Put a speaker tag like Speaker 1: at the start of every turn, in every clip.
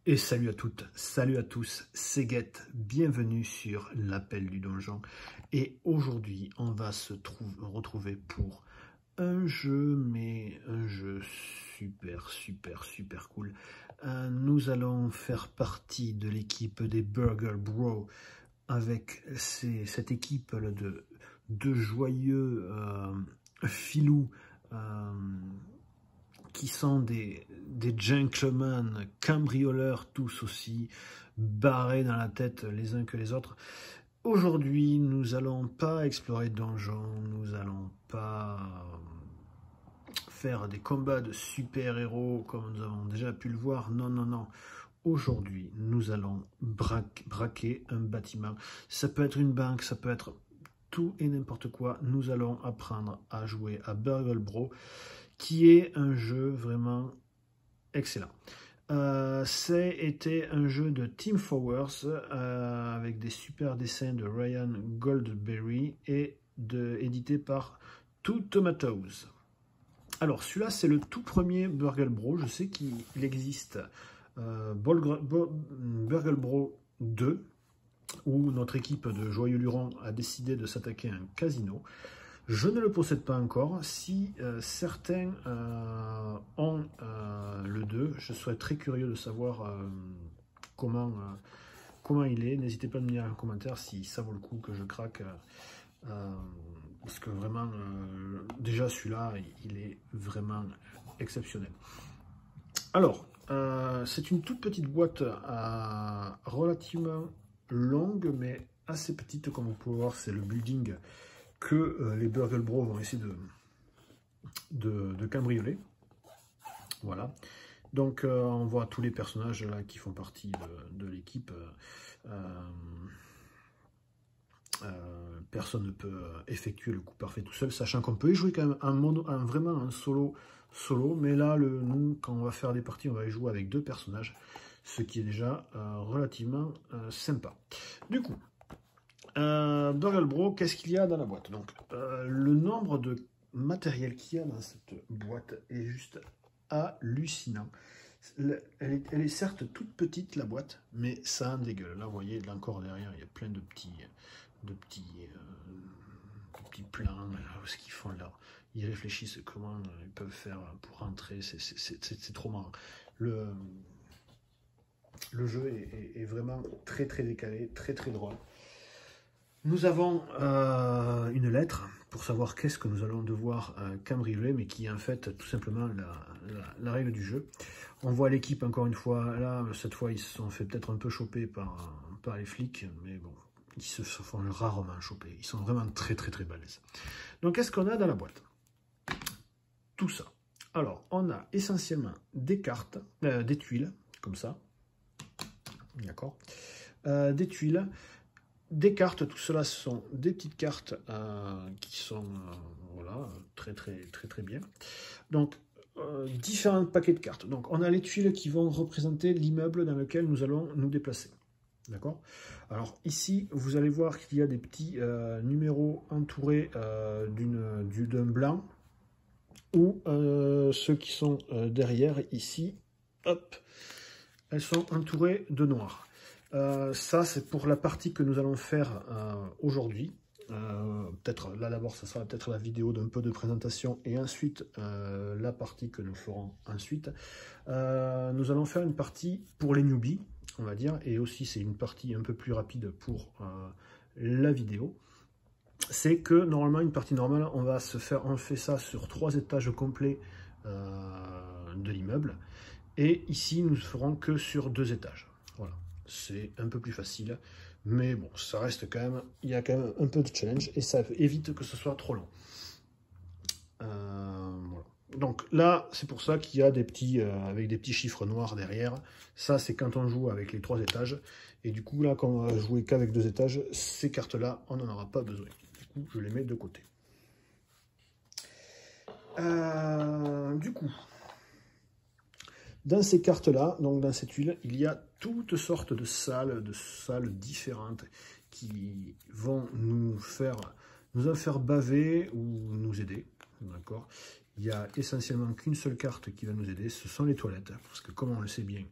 Speaker 1: Et salut à toutes, salut à tous, c'est Guette, bienvenue sur l'appel du donjon. Et aujourd'hui, on va se retrouver pour un jeu, mais un jeu super cool. Nous allons faire partie de l'équipe des Burgle Bros avec cette équipe de joyeux filous qui sont des gentlemen cambrioleurs, tous aussi barrés dans la tête les uns que les autres. Aujourd'hui, nous allons pas explorer de donjons, nous allons pas faire des combats de super-héros comme nous avons déjà pu le voir. Non. Aujourd'hui, nous allons braquer un bâtiment. Ça peut être une banque, ça peut être tout et n'importe quoi. Nous allons apprendre à jouer à Burgle Bros, qui est un jeu vraiment excellent. C'était un jeu de Team Forward avec des super dessins de Ryan Goldberry et édité par Two Tomatoes. Alors celui-là c'est le tout premier Burgle Bros. Je sais qu'il existe Burgle Bros 2 où notre équipe de Joyeux Lurons a décidé de s'attaquer à un casino. Je ne le possède pas encore. Si certains ont le 2, je serais très curieux de savoir comment il est. N'hésitez pas à me dire en commentaire si ça vaut le coup que je craque. Parce que vraiment, déjà celui-là, il est vraiment exceptionnel. Alors, c'est une toute petite boîte relativement longue, mais assez petite. Comme vous pouvez voir, c'est le building que les Burgle Bros vont essayer de cambrioler. Voilà. Donc on voit tous les personnages là qui font partie de l'équipe. Personne ne peut effectuer le coup parfait tout seul, sachant qu'on peut y jouer quand même vraiment un solo, mais là, nous, quand on va faire des parties, on va y jouer avec deux personnages, ce qui est déjà relativement sympa. Du coup, Burgle Bros, qu'est-ce qu'il y a dans la boîte? Donc, le nombre de matériel qu'il y a dans cette boîte est juste hallucinant. Elle est certes toute petite, la boîte, mais ça en dégueule. Là, vous voyez, là encore derrière, il y a plein de petits plans, ce qu'ils font là. Ils réfléchissent comment ils peuvent faire pour rentrer. C'est trop marrant. Le jeu est vraiment très décalé, très drôle. Nous avons une lettre pour savoir qu'est-ce que nous allons devoir cambrioler, mais qui est en fait tout simplement la règle du jeu. On voit l'équipe encore une fois, là, cette fois ils se sont fait peut-être un peu choper par les flics, mais bon, ils se font rarement choper. Ils sont vraiment très balèzes. Donc qu'est-ce qu'on a dans la boîte? Tout ça. Alors, on a essentiellement des cartes, des tuiles, comme ça. D'accord. Des tuiles. Des cartes, tout cela ce sont des petites cartes qui sont voilà, très bien. Donc, différents paquets de cartes. Donc, on a les tuiles qui vont représenter l'immeuble dans lequel nous allons nous déplacer. D'accord? Alors, ici, vous allez voir qu'il y a des petits numéros entourés d'un blanc, ou ceux qui sont derrière, ici, hop, elles sont entourées de noir. Ça, c'est pour la partie que nous allons faire aujourd'hui. Peut-être là d'abord, ça sera peut-être la vidéo d'un peu de présentation et ensuite la partie que nous ferons ensuite. Nous allons faire une partie pour les newbies, on va dire, et aussi c'est une partie un peu plus rapide pour la vidéo. C'est que normalement, une partie normale, on fait ça sur 3 étages complets de l'immeuble, et ici nous ne ferons que sur 2 étages. Voilà. C'est un peu plus facile, mais bon, ça reste quand même, il y a quand même un peu de challenge et ça évite que ce soit trop long. Voilà. Donc là, c'est pour ça qu'il y a des petits, avec des petits chiffres noirs derrière. Ça, c'est quand on joue avec les 3 étages. Et du coup, là, quand on va jouer qu'avec 2 étages, ces cartes-là, on n'en aura pas besoin. Du coup, je les mets de côté. Du coup, dans ces cartes-là, donc dans cette tuile, il y a toutes sortes de salles différentes qui vont nous en faire baver ou nous aider. D'accord. Il n'y a essentiellement qu'une seule carte qui va nous aider, ce sont les toilettes. Parce que comme on le sait bien,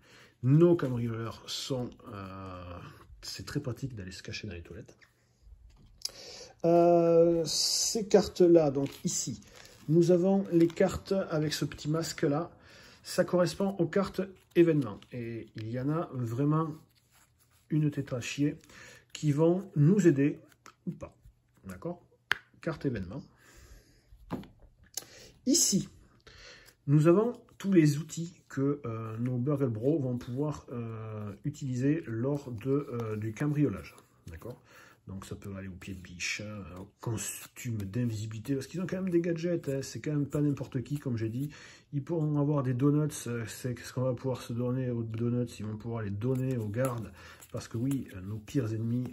Speaker 1: Nos cambrioleurs sont... c'est très pratique d'aller se cacher dans les toilettes. Ces cartes-là, donc ici, nous avons les cartes avec ce petit masque-là. Ça correspond aux cartes événements. Et il y en a vraiment une tête à chier qui vont nous aider ou pas. D'accord? Carte événement. Ici, nous avons tous les outils que nos Burgle Bros vont pouvoir utiliser lors du cambriolage. D'accord? Donc ça peut aller au pied de biche, au costume d'invisibilité, parce qu'ils ont quand même des gadgets, hein, c'est quand même pas n'importe qui, comme j'ai dit. Ils pourront avoir des donuts, c'est ce qu'on va pouvoir se donner aux donuts, ils vont pouvoir les donner aux gardes, parce que oui, nos pires ennemis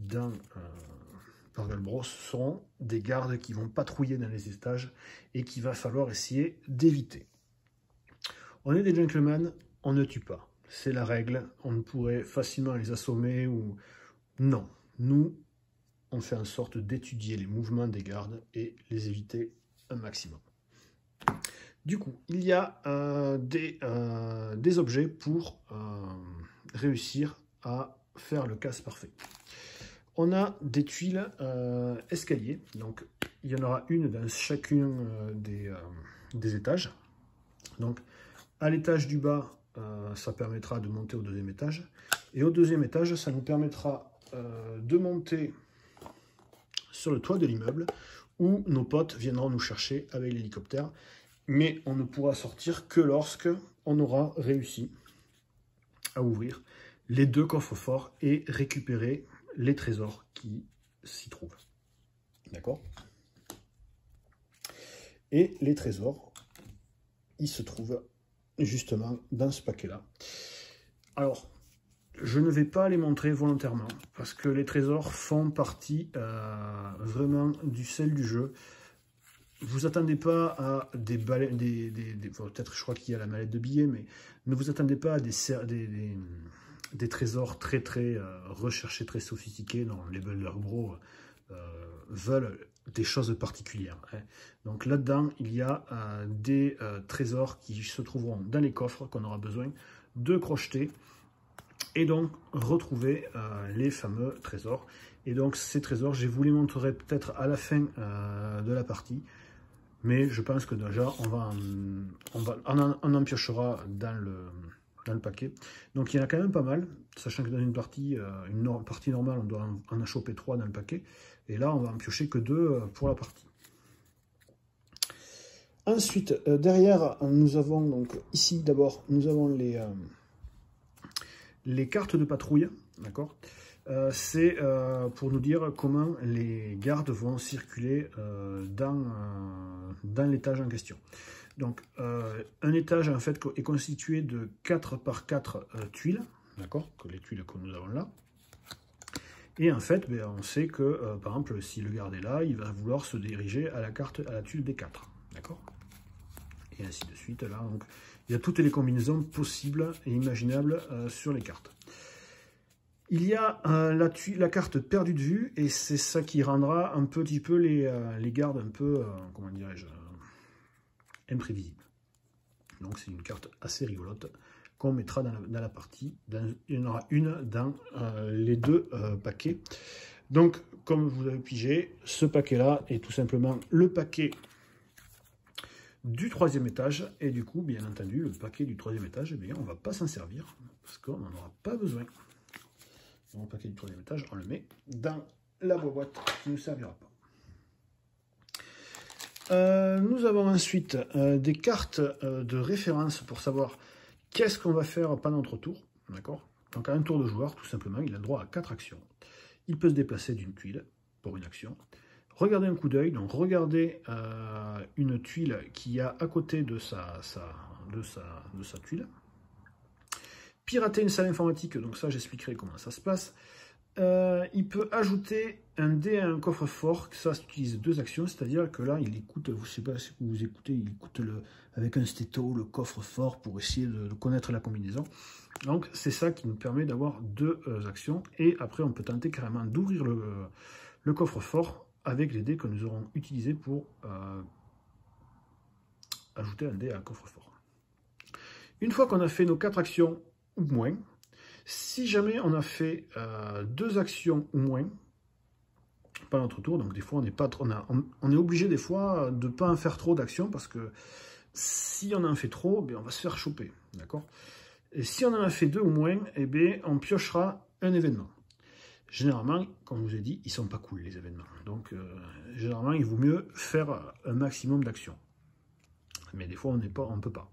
Speaker 1: dans Burgle Bros seront des gardes qui vont patrouiller dans les étages et qu'il va falloir essayer d'éviter. On est des gentlemen, on ne tue pas, c'est la règle, on pourrait facilement les assommer ou... Non. Nous, on fait en sorte d'étudier les mouvements des gardes et les éviter un maximum. Du coup, il y a des objets pour réussir à faire le casse parfait. On a des tuiles escalier, donc il y en aura une dans chacun des étages. Donc, à l'étage du bas, ça permettra de monter au deuxième étage. Et au deuxième étage, ça nous permettra de monter sur le toit de l'immeuble où nos potes viendront nous chercher avec l'hélicoptère. Mais on ne pourra sortir que lorsque on aura réussi à ouvrir les deux coffres forts et récupérer les trésors qui s'y trouvent. D'accord? Et les trésors, ils se trouvent justement dans ce paquet-là. Alors, je ne vais pas les montrer volontairement, parce que les trésors font partie vraiment du sel du jeu. Vous attendez pas à des balais, peut-être je crois qu'il y a la mallette de billets, mais ne vous attendez pas à des trésors très recherchés, très sophistiqués. Non, les Burgle Bros veulent des choses particulières. Hein. Donc là-dedans, il y a des trésors qui se trouveront dans les coffres qu'on aura besoin de crocheter. Et donc retrouver les fameux trésors. Et donc ces trésors, je vous les montrerai peut-être à la fin de la partie. Mais je pense que déjà, on en piochera dans le paquet. Donc il y en a quand même pas mal, sachant que dans une partie normale, on doit en choper 3 dans le paquet. Et là, on va en piocher que 2 pour la partie. Ensuite, derrière, nous avons donc ici d'abord, nous avons les cartes de patrouille, d'accord? C'est pour nous dire comment les gardes vont circuler dans l'étage en question. Donc, un étage en fait est constitué de 4 par 4 tuiles, d'accord? Les tuiles que nous avons là. Et en fait, on sait que, par exemple, si le garde est là, il va vouloir se diriger à la tuile des 4, d'accord? Et ainsi de suite. Là, donc, il y a toutes les combinaisons possibles et imaginables sur les cartes. Il y a la carte perdue de vue, et c'est ça qui rendra un petit peu les gardes un peu, comment dirais-je, imprévisibles. Donc c'est une carte assez rigolote qu'on mettra dans la partie. Il y en aura une dans les 2 paquets. Donc, comme vous avez pigé, ce paquet-là est tout simplement le paquet du 3e étage. Et du coup, bien entendu, le paquet du 3e étage, eh bien, on ne va pas s'en servir parce qu'on n'en aura pas besoin. Donc, le paquet du 3e étage, on le met dans la boîte qui ne nous servira pas. Nous avons ensuite des cartes de référence pour savoir qu'est-ce qu'on va faire pendant notre tour. D'accord? Donc, à un tour de joueur, tout simplement, il a le droit à 4 actions. Il peut se déplacer d'une tuile pour une action. Regardez un coup d'œil, donc regardez une tuile qui y a à côté de sa tuile. Pirater une salle informatique, donc ça j'expliquerai comment ça se passe. Il peut ajouter un dé à un coffre-fort, ça utilise 2 actions, c'est-à-dire que là il écoute, je ne sais pas si vous écoutez, il écoute avec un stéto le coffre-fort pour essayer de connaître la combinaison. Donc c'est ça qui nous permet d'avoir 2 actions, et après on peut tenter carrément d'ouvrir le coffre-fort avec les dés que nous aurons utilisés pour ajouter un dé à un coffre-fort. Une fois qu'on a fait nos 4 actions ou moins, si jamais on a fait 2 actions ou moins, pas notre tour, donc des fois on est obligé des fois de ne pas en faire trop d'actions parce que si on en fait trop, on va se faire choper, d'accord? Et si on en a fait 2 ou moins, on piochera un événement. Généralement, comme je vous ai dit, ils ne sont pas cool les événements. Donc généralement, il vaut mieux faire un maximum d'actions. Mais des fois, on ne peut pas.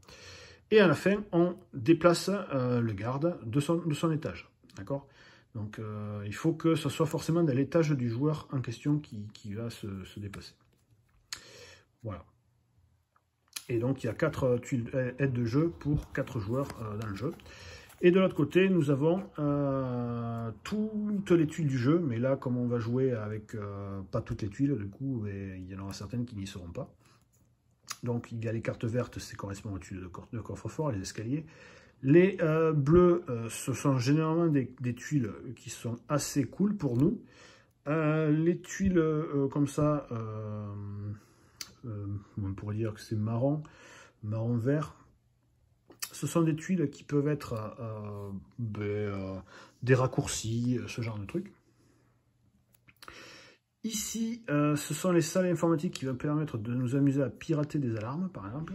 Speaker 1: Et à la fin, on déplace le garde de son étage. D'accord? Donc il faut que ce soit forcément dans l'étage du joueur en question qui va se déplacer. Voilà. Et donc il y a 4 tuiles aides de jeu pour 4 joueurs dans le jeu. Et de l'autre côté, nous avons toutes les tuiles du jeu. Mais là, comme on va jouer avec pas toutes les tuiles, du coup, il y en aura certaines qui n'y seront pas. Donc il y a les cartes vertes, c'est correspond aux tuiles de coffre-fort, les escaliers. Les bleus, ce sont généralement des tuiles qui sont assez cool pour nous. Les tuiles comme ça, on pourrait dire que c'est marron vert. Ce sont des tuiles qui peuvent être des raccourcis, ce genre de trucs. Ici, ce sont les salles informatiques qui vont permettre de nous amuser à pirater des alarmes, par exemple.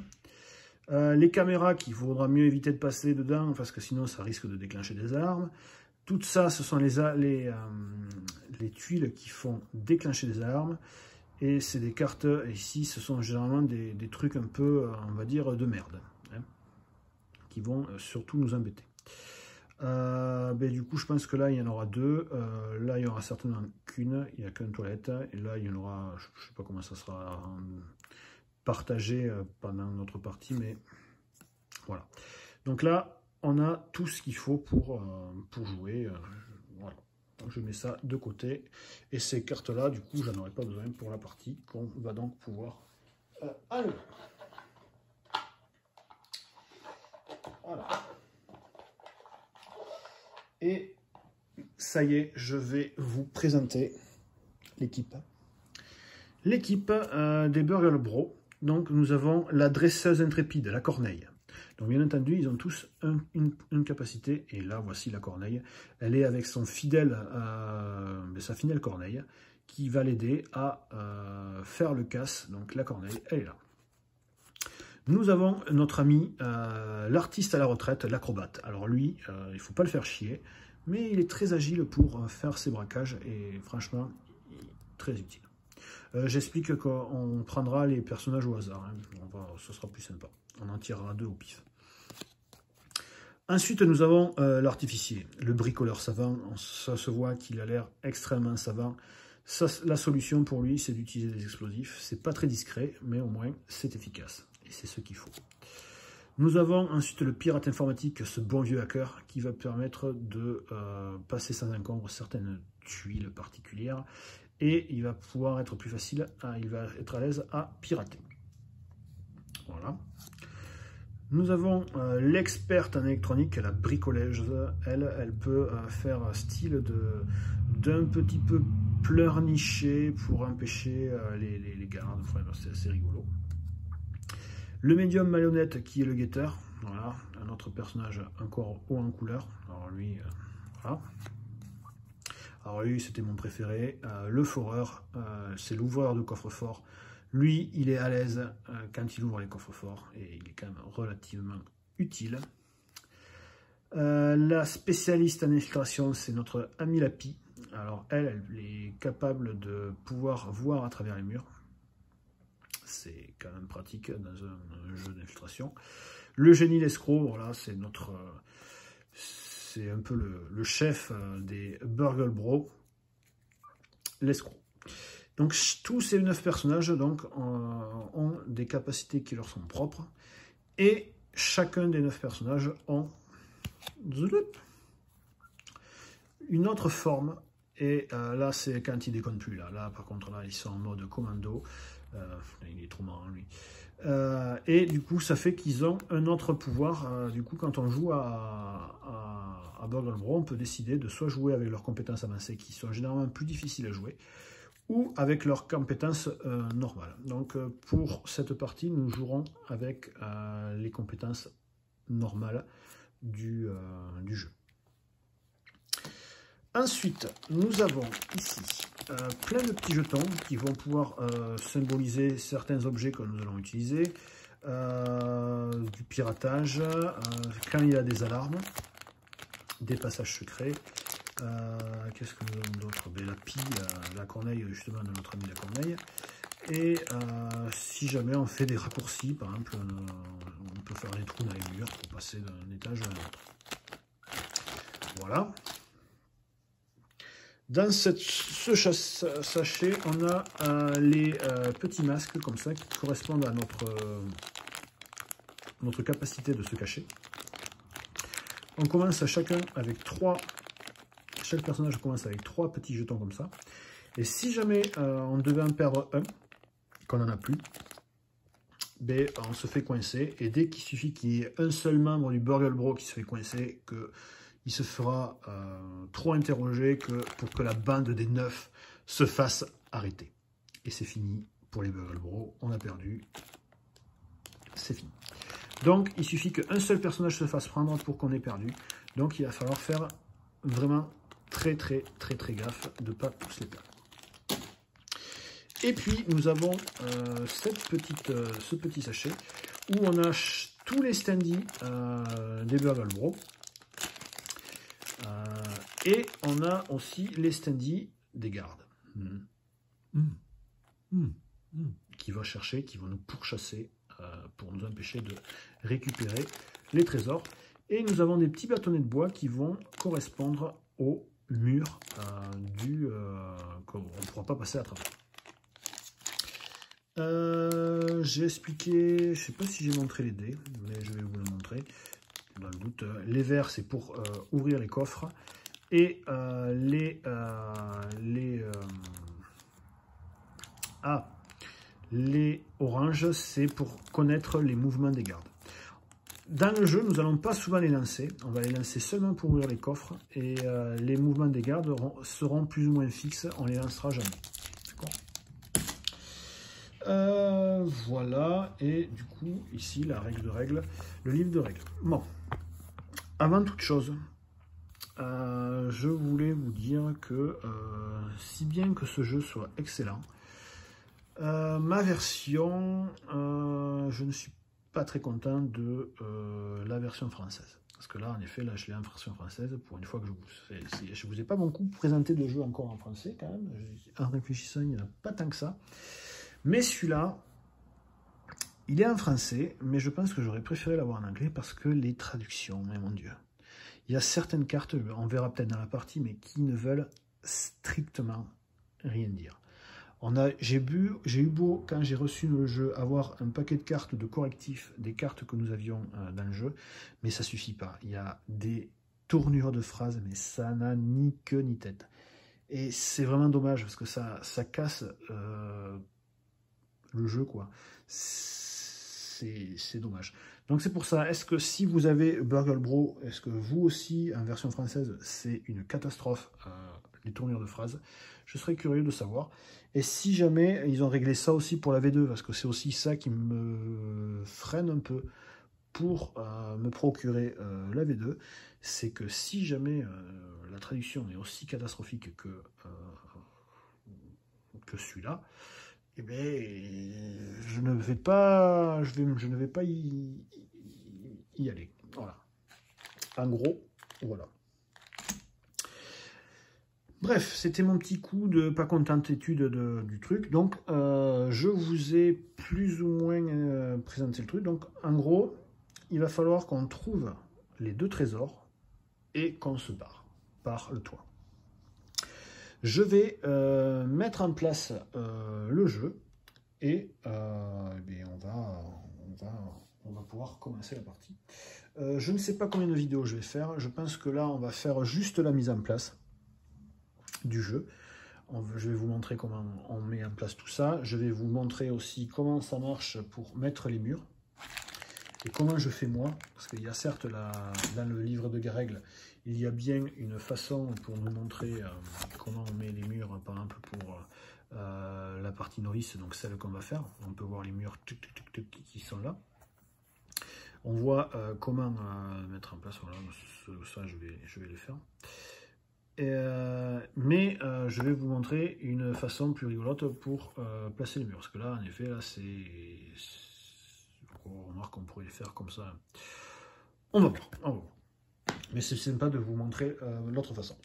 Speaker 1: Les caméras qu'il faudra mieux éviter de passer dedans, parce que sinon ça risque de déclencher des alarmes. Tout ça, ce sont les tuiles qui font déclencher des alarmes. Et c'est des cartes, ici, ce sont généralement des trucs un peu, on va dire, de merde. Hein, qui vont surtout nous embêter. Du coup, je pense que là, il y en aura 2. Là, il y aura certainement qu'une. Il n'y a qu'une toilette. Et là, il y en aura, je ne sais pas comment ça sera partagé pendant notre partie, mais voilà. Donc là, on a tout ce qu'il faut pour jouer. Voilà. Donc, je mets ça de côté. Et ces cartes-là, du coup, j'en aurai pas besoin pour la partie qu'on va donc pouvoir enlever. Voilà. Et ça y est, je vais vous présenter l'équipe. L'équipe des Burgle Bros. Donc nous avons la dresseuse intrépide, la corneille. Donc bien entendu, ils ont tous une capacité. Et là, voici la corneille. Elle est avec sa fidèle corneille qui va l'aider à faire le casse. Donc la corneille, elle est là. Nous avons notre ami, l'artiste à la retraite, l'acrobate. Alors lui, il ne faut pas le faire chier, mais il est très agile pour faire ses braquages et franchement, très utile. J'explique qu'on prendra les personnages au hasard, hein. Ce sera plus sympa. On en tirera 2 au pif. Ensuite, nous avons l'artificier, le bricoleur savant. Ça se voit qu'il a l'air extrêmement savant. Ça, la solution pour lui, c'est d'utiliser des explosifs. C'est pas très discret, mais au moins, c'est efficace. Et c'est ce qu'il faut. Nous avons ensuite le pirate informatique, ce bon vieux hacker, qui va permettre de passer sans encombre certaines tuiles particulières. Et il va pouvoir être plus facile, il va être à l'aise à pirater. Voilà. Nous avons l'experte en électronique, la bricoleuse. Elle peut faire style d'un petit peu pleurnicher pour empêcher les gardes. Enfin, c'est assez rigolo. Le médium marionnette qui est le guetteur. Voilà, un autre personnage encore haut en couleur. Alors lui, voilà. Alors lui, c'était mon préféré. Le foreur, c'est l'ouvreur de coffre-fort. Lui, il est à l'aise quand il ouvre les coffres forts et il est quand même relativement utile. La spécialiste en infiltration, c'est notre amie Lapi. Alors elle est capable de pouvoir voir à travers les murs. C'est quand même pratique dans un jeu d'infiltration. Le génie l'escroc, voilà, c'est c'est un peu le chef des Burgle Bros, l'escroc. Donc tous ces 9 personnages donc, ont des capacités qui leur sont propres. Et chacun des 9 personnages ont une autre forme. Et là, c'est quand ils déconnent plus. Là, par contre, là, ils sont en mode commando. Il est trop marrant, lui. Et du coup, ça fait qu'ils ont un autre pouvoir. Du coup, quand on joue à Burgle Bros, on peut décider de soit jouer avec leurs compétences avancées, qui sont généralement plus difficiles à jouer, ou avec leurs compétences normales. Donc pour cette partie, nous jouerons avec les compétences normale du jeu. Ensuite, nous avons ici plein de petits jetons qui vont pouvoir symboliser certains objets que nous allons utiliser, du piratage, quand il y a des alarmes, des passages secrets. Qu'est-ce que nous avons d'autre? La pie, la corneille justement de notre ami la corneille. Et si jamais on fait des raccourcis, par exemple, on peut faire des trous dans les murs pour passer d'un étage à un autre. Voilà. Dans ce sachet, on a les petits masques comme ça qui correspondent à notre capacité de se cacher. On commence chacun avec 3. Chaque personnage commence avec 3 petits jetons comme ça. Et si jamais on devait en perdre un, qu'on n'en a plus, ben, on se fait coincer. Et dès qu'il suffit qu'il y ait un seul membre du Burgle Bro qui se fait coincer, il se fera trop interroger pour que la bande des 9 se fasse arrêter. Et c'est fini pour les Burgle Bro. On a perdu. C'est fini. Donc, il suffit qu'un seul personnage se fasse prendre pour qu'on ait perdu. Donc, il va falloir faire vraiment très gaffe de ne pas tous les perdre. Et puis, nous avons ce petit sachet où on a tous les standees des Burgle Bro. Et on a aussi les standees des gardes. Qui vont chercher, qui vont nous pourchasser pour nous empêcher de récupérer les trésors. Et nous avons des petits bâtonnets de bois qui vont correspondre au mur qu'on ne pourra pas passer à travers. J'ai expliqué, je ne sais pas si j'ai montré les dés, mais je vais vous le montrer dans le doute. Les verts, c'est pour ouvrir les coffres, et les oranges, c'est pour connaître les mouvements des gardes. Dans le jeu, nous n'allons pas souvent les lancer. On va les lancer seulement pour ouvrir les coffres. Et les mouvements des gardes seront plus ou moins fixes. On les lancera jamais. Voilà. Et du coup, ici, la règle de règles. Le livre de règles. Bon. Avant toute chose, je voulais vous dire que, si bien que ce jeu soit excellent, ma version, je ne suis pas très content de la version française. Parce que là, en effet, là, je l'ai en version française. Pour une fois que je vous ai pas beaucoup présenté de jeu encore en français, quand même. En réfléchissant, il n'y en a pas tant que ça. Mais celui-là, il est en français, mais je pense que j'aurais préféré l'avoir en anglais parce que les traductions, mais mon Dieu. Il y a certaines cartes, on verra peut-être dans la partie, mais qui ne veulent strictement rien dire. J'ai eu beau, quand j'ai reçu le jeu, avoir un paquet de cartes de correctifs, des cartes que nous avions dans le jeu, mais ça suffit pas. Il y a des tournures de phrases, mais ça n'a ni queue ni tête. Et c'est vraiment dommage, parce que ça casse le jeu, quoi. C'est dommage. Donc c'est pour ça, est-ce que si vous avez Burgle Bro, est-ce que vous aussi, en version française, c'est une catastrophe, les tournures de phrases? Je serais curieux de savoir. Et si jamais ils ont réglé ça aussi pour la V2, parce que c'est aussi ça qui me freine un peu pour me procurer la V2, c'est que si jamais la traduction est aussi catastrophique que celui-là, eh bien, je ne vais pas y aller. Voilà. En gros, voilà. Bref, c'était mon petit coup de pas contentitude du truc. Donc, je vous ai plus ou moins présenté le truc. Donc, en gros, il va falloir qu'on trouve les 2 trésors et qu'on se barre par le toit. Je vais mettre en place le jeu et bien, on va pouvoir commencer la partie. Je ne sais pas combien de vidéos je vais faire. Je pense que là, on va faire juste la mise en place du jeu. Je vais vous montrer comment on met en place tout ça. Je vais vous montrer aussi comment ça marche pour mettre les murs et comment je fais moi, parce qu'il y a certes dans le livre de règles, il y a bien une façon pour nous montrer comment on met les murs, par exemple pour la partie novice, donc celle qu'on va faire. On peut voir les murs qui sont là. On voit comment mettre en place, voilà, ça je vais les faire. Mais je vais vous montrer une façon plus rigolote pour placer les murs. Parce que là, en effet, là, on remarque qu'on pourrait les faire comme ça. On va voir, on va voir. Mais c'est sympa de vous montrer l'autre façon.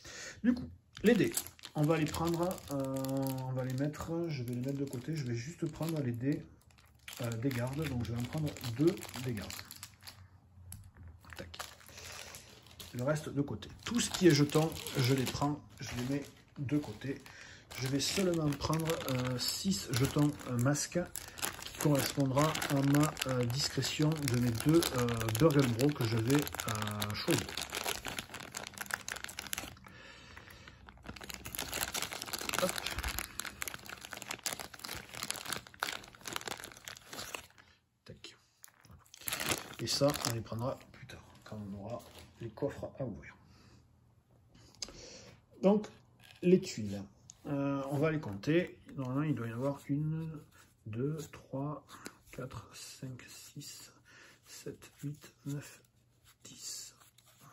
Speaker 1: Du coup, les dés, on va les prendre, on va les mettre, je vais les mettre de côté. Je vais juste prendre les dés des gardes. Donc je vais en prendre 2 des gardes. Tac. Le reste de côté. Tout ce qui est jeton, je les prends, je les mets de côté. Je vais seulement prendre 6 jetons masques qui correspondra à ma discrétion de mes 2 Burgle Bro que je vais choisir. Hop. Tac. Et ça, on les prendra plus tard, quand on aura les coffres à ouvrir. Donc, les tuiles, on va les compter. Normalement, il doit y en avoir 1, 2, 3, 4, 5, 6, 7, 8, 9, 10,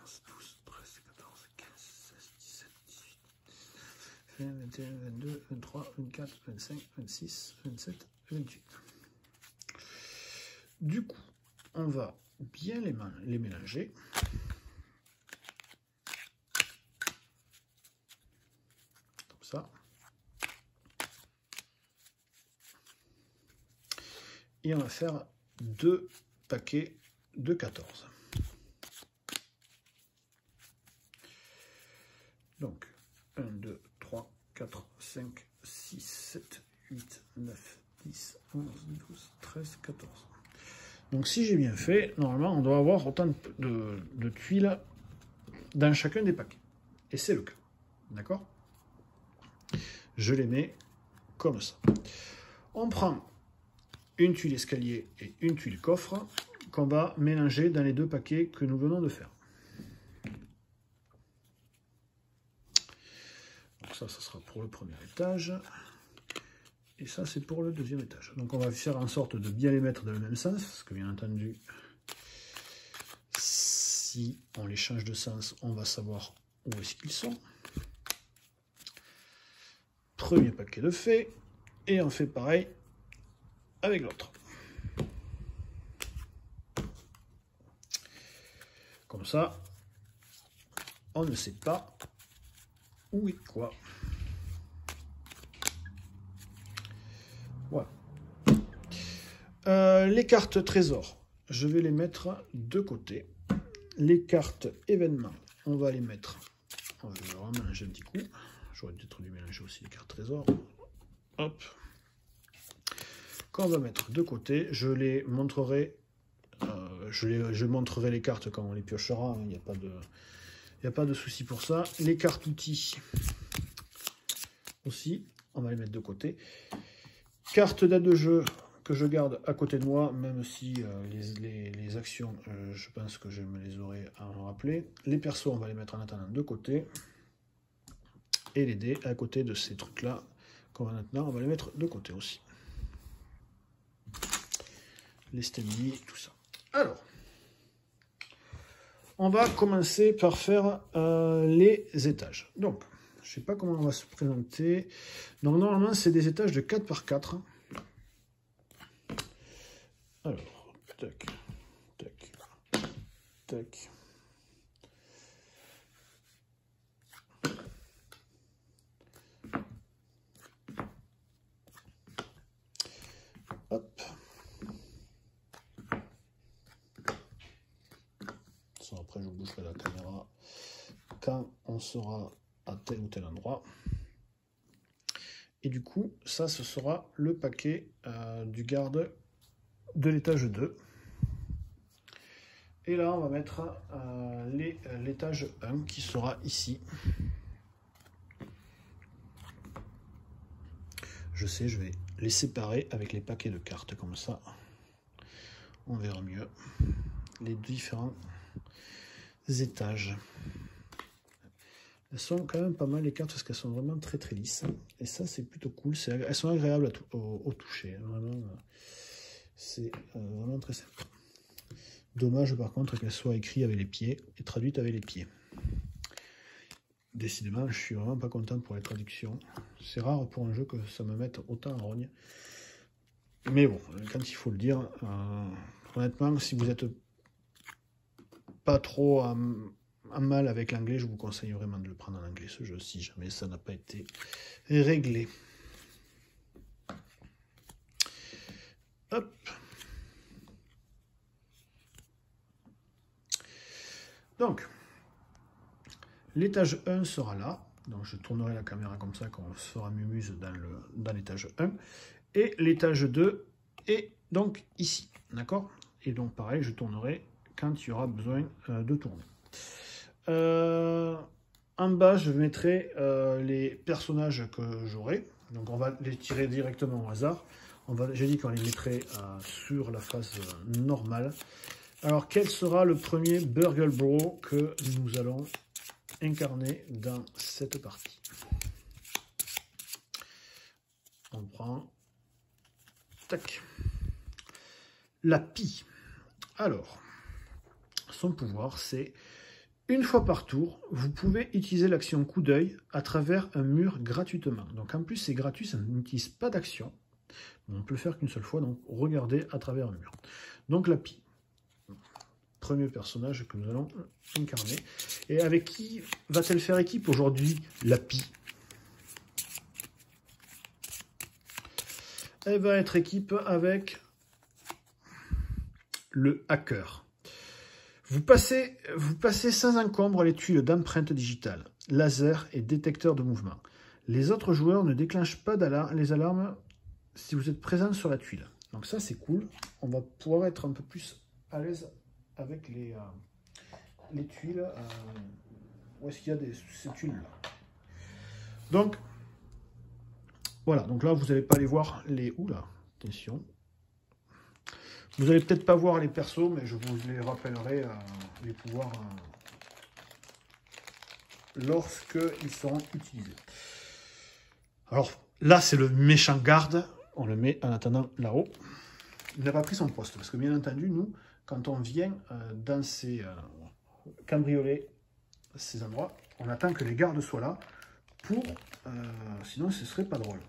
Speaker 1: 11, 12, 13, 14, 15, 16, 17, 18, 20, 21, 22, 23, 24, 25, 26, 27, 28. Du coup, on va bien les mélanger. Comme ça. Et on va faire 2 paquets de 14. Donc, 1, 2, 3, 4, 5, 6, 7, 8, 9, 10, 11, 12, 13, 14. Donc, si j'ai bien fait, normalement, on doit avoir autant de tuiles dans chacun des paquets. Et c'est le cas. D'accord? Je les mets comme ça. On prend une tuile escalier et une tuile coffre qu'on va mélanger dans les 2 paquets que nous venons de faire. Donc ça sera pour le premier étage. Et ça, c'est pour le deuxième étage. Donc on va faire en sorte de bien les mettre dans le même sens, parce que bien entendu, si on les change de sens, on va savoir où est-ce qu'ils sont. Premier paquet de fait, et on fait pareil avec l'autre. Comme ça, on ne sait pas où est quoi. Voilà. Les cartes trésors, je vais les mettre de côté. Les cartes événements, on va les mettre. On va vraiment mélanger un petit coup. J'aurais peut-être dû mélanger aussi les cartes trésors. Hop. Qu'on va mettre de côté, je les montrerai. Je montrerai les cartes quand on les piochera. Il n'y a pas de souci pour ça. Les cartes outils aussi, on va les mettre de côté. Cartes d'aide de jeu que je garde à côté de moi, même si les actions, je pense que je me les aurai à en rappeler. Les persos, on va les mettre en attendant de côté. Et les dés à côté de ces trucs-là, qu'on va maintenant, on va les mettre de côté aussi. Les stemmy, tout ça. Alors, on va commencer par faire les étages. Donc, je ne sais pas comment on va se présenter. Donc, normalement, c'est des étages de 4 par 4. Alors, tac, tac, tac. Hop. Ça, après, je bougerai la caméra quand on sera à tel ou tel endroit. Et du coup, ça, ce sera le paquet du garde de l'étage 2. Et là, on va mettre l'étage 1 qui sera ici. Je sais, je vais les séparer avec les paquets de cartes, comme ça, on verra mieux les différents étages. Elles sont quand même pas mal les cartes parce qu'elles sont vraiment très très lisses. Et ça, c'est plutôt cool. Elles sont agréables au toucher. Vraiment, c'est vraiment très simple. Dommage par contre qu'elle soit écrite avec les pieds et traduite avec les pieds. Décidément, je suis vraiment pas content pour les traductions. C'est rare pour un jeu que ça me mette autant en rogne. Mais bon, quand il faut le dire, honnêtement, si vous n'êtes pas trop en mal avec l'anglais, je vous conseille vraiment de le prendre en anglais, ce jeu, si jamais ça n'a pas été réglé. Hop. Donc, l'étage 1 sera là. Donc, je tournerai la caméra comme ça, qu'on se fera mumuse dans l'étage 1. Et l'étage 2 est donc ici. D'accord? Et donc, pareil, je tournerai quand il y aura besoin de tourner. En bas, je mettrai les personnages que j'aurai. Donc, on va les tirer directement au hasard. J'ai dit qu'on les mettrait sur la face normale. Alors, quel sera le premier Burgle Bro que nous allons incarner dans cette partie? On prend... Tac. La pie. Alors, son pouvoir, c'est... Une fois par tour, vous pouvez utiliser l'action coup d'œil à travers un mur gratuitement. Donc en plus, c'est gratuit, ça n'utilise pas d'action. On peut le faire qu'une seule fois, donc regardez à travers un mur. Donc la pie. Premier personnage que nous allons incarner. Et avec qui va-t-elle faire équipe aujourd'hui, la pie? Elle va être équipe avec le hacker. Vous passez sans encombre les tuiles d'empreinte digitale, laser et détecteur de mouvement. Les autres joueurs ne déclenchent pas les alarmes si vous êtes présent sur la tuile. Donc ça, c'est cool. On va pouvoir être un peu plus à l'aise avec les tuiles. Où est-ce qu'il y a ces tuiles-là? Donc, voilà. Donc là, vous n'allez pas aller voir les... Oula, attention. Vous n'allez peut-être pas voir les persos, mais je vous les rappellerai, les pouvoirs, lorsqu'ils seront utilisés. Alors, là, c'est le méchant garde. On le met en attendant là-haut. Il n'a pas pris son poste, parce que bien entendu, nous, quand on vient dans ces cambrioler ces endroits, on attend que les gardes soient là, pour... sinon, ce serait pas drôle.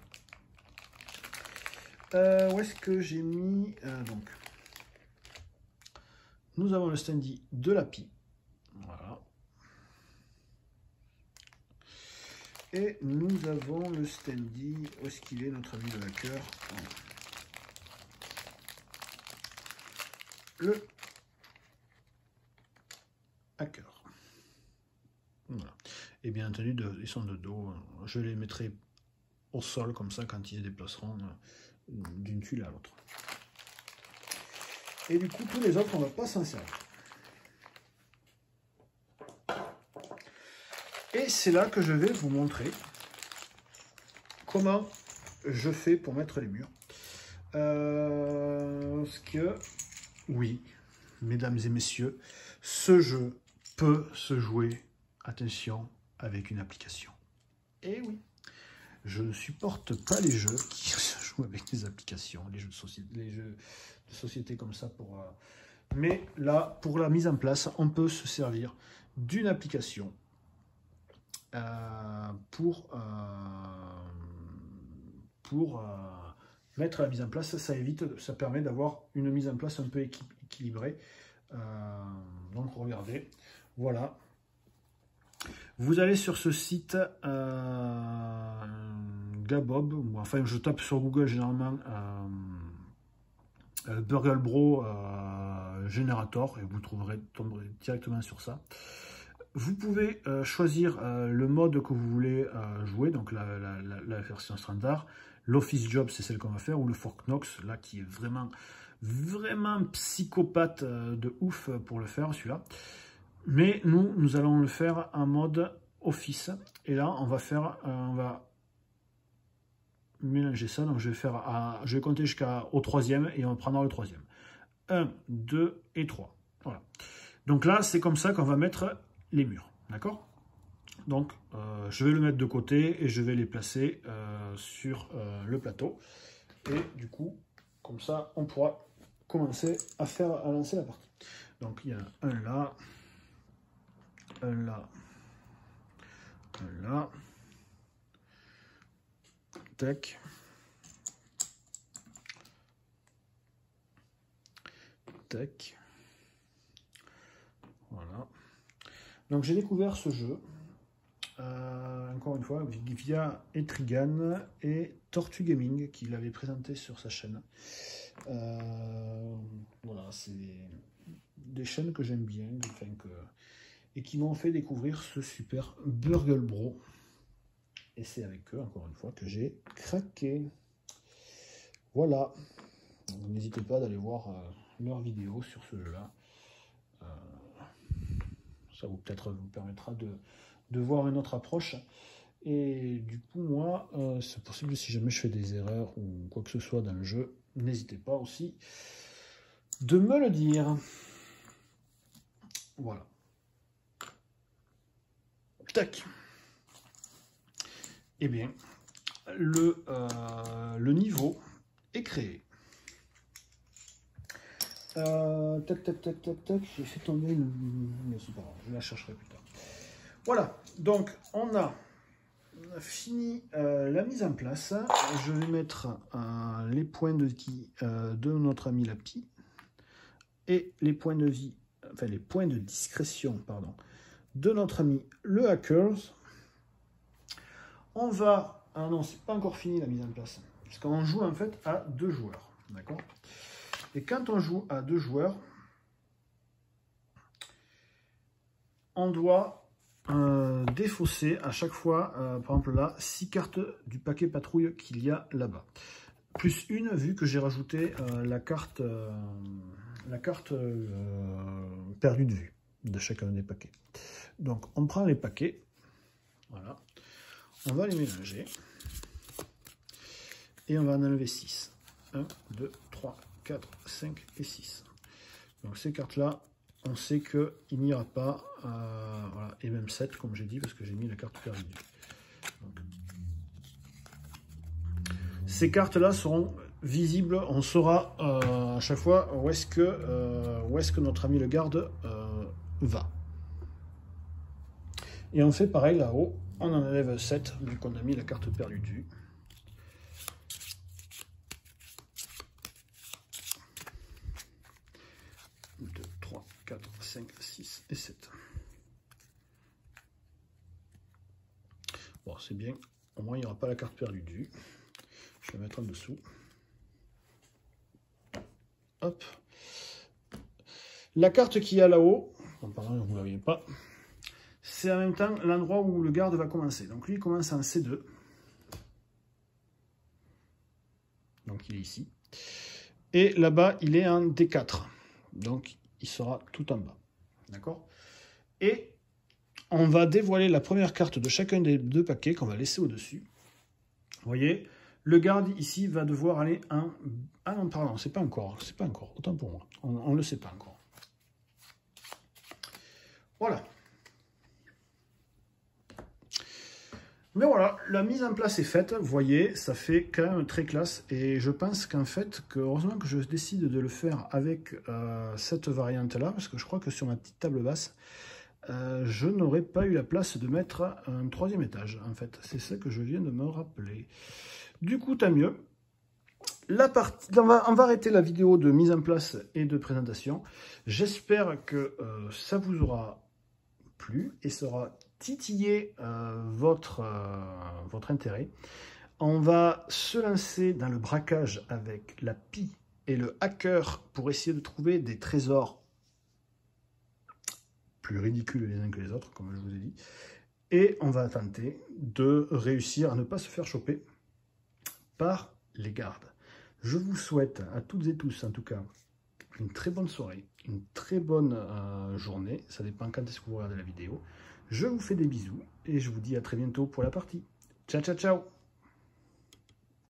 Speaker 1: Où est-ce que j'ai mis... donc... Nous avons le standy de la pie. Voilà. Et nous avons le standy. Où est-ce qu'il est, notre ami le hacker? Le hacker. Voilà. Et bien entendu, ils sont de dos. Je les mettrai au sol comme ça quand ils se déplaceront d'une tuile à l'autre. Et du coup, tous les autres, on ne va pas s'en servir. Et c'est là que je vais vous montrer comment je fais pour mettre les murs. Parce que, oui, mesdames et messieurs, ce jeu peut se jouer, attention, avec une application. Et oui, je ne supporte pas les jeux qui se jouent avec des applications, les jeux de société comme ça. Mais là, pour la mise en place, on peut se servir d'une application pour mettre la mise en place. Ça permet d'avoir une mise en place un peu équilibrée. Donc regardez, voilà. Vous allez sur ce site Gabob, enfin je tape sur Google généralement Burgle Bro Generator et vous tomberez directement sur ça. Vous pouvez choisir le mode que vous voulez jouer, donc la version standard. L'Office Job, c'est celle qu'on va faire, ou le Fort Knox, là qui est vraiment psychopathe de ouf pour le faire, celui-là. Mais nous allons le faire en mode Office. Et là, on va mélanger ça. Donc je vais compter jusqu'au troisième et on prendra le troisième. 1, 2 et 3. Voilà. Donc là, c'est comme ça qu'on va mettre les murs. D'accord? Donc, je vais le mettre de côté et je vais les placer sur le plateau. Et du coup, comme ça, on pourra commencer à lancer la partie. Donc il y a un là, un là, un là. Tac. Tac. Voilà. Donc j'ai découvert ce jeu, encore une fois, via Etrigan et Tortue Gaming qui l'avait présenté sur sa chaîne. Voilà, c'est des chaînes que j'aime bien, et qui m'ont fait découvrir ce super Burgle Bro. Et c'est avec eux, encore une fois, que j'ai craqué. Voilà. N'hésitez pas d'aller voir leurs vidéos sur ce jeu-là. Ça vous peut-être vous permettra de voir une autre approche. Et du coup, moi, c'est possible si jamais je fais des erreurs ou quoi que ce soit dans le jeu, n'hésitez pas aussi de me le dire. Voilà. Tac. Eh bien, le niveau est créé. Tac, tac, tac, tac, tac. J'ai fait tomber une... Mais c'est pas grave, je la chercherai plus tard. Voilà, donc on a fini la mise en place. Je vais mettre les points de vie de notre ami Lapi et les points de vie, enfin les points de discrétion, pardon, de notre ami le Hackers. On va... Ah non, c'est pas encore fini la mise en place, parce qu'on joue en fait à 2 joueurs, d'accord? Et quand on joue à 2 joueurs, on doit défausser à chaque fois, par exemple là, 6 cartes du paquet patrouille qu'il y a là-bas. Plus une, vu que j'ai rajouté la carte perdue de vue de chacun des paquets. Donc on prend les paquets, voilà, on va les mélanger, et on va en enlever 6. 1, 2, 3, 4, 5 et 6. Donc ces cartes-là, on sait qu'il n'y ira pas, voilà, et même 7 comme j'ai dit, parce que j'ai mis la carte perdue. Donc, ces cartes-là seront visibles, on saura à chaque fois où est-ce que notre ami le garde va. Et on fait pareil là-haut, on en enlève 7, vu qu'on a mis la carte perdue dessus. 4, 5, 6 et 7. Bon, c'est bien. Au moins, il n'y aura pas la carte perdue dessus. Je vais la mettre en dessous. Hop. La carte qu'il y a là-haut, pardon, vous ne la voyez pas, c'est en même temps l'endroit où le garde va commencer. Donc lui, il commence en C2. Donc il est ici. Et là-bas, il est en D4. Donc il sera tout en bas. D'accord? Et on va dévoiler la première carte de chacun des 2 paquets qu'on va laisser au-dessus. Vous voyez, le garde ici va devoir aller en... Ah non, pardon, c'est pas encore, autant pour moi. On ne le sait pas encore. Voilà. Mais voilà, la mise en place est faite. Vous voyez, ça fait quand même très classe. Et je pense qu'en fait, heureusement que je décide de le faire avec cette variante-là, parce que je crois que sur ma petite table basse, je n'aurais pas eu la place de mettre un 3e étage. En fait, c'est ça que je viens de me rappeler. Du coup, tant mieux. On va arrêter la vidéo de mise en place et de présentation. J'espère que ça vous aura plu et sera titiller votre intérêt. On va se lancer dans le braquage avec la pie et le hacker pour essayer de trouver des trésors plus ridicules les uns que les autres, comme je vous ai dit. Et on va tenter de réussir à ne pas se faire choper par les gardes. Je vous souhaite à toutes et tous, en tout cas, une très bonne soirée, une très bonne journée. Ça dépend quand est-ce que vous regardez la vidéo. Je vous fais des bisous et je vous dis à très bientôt pour la partie. Ciao, ciao, ciao!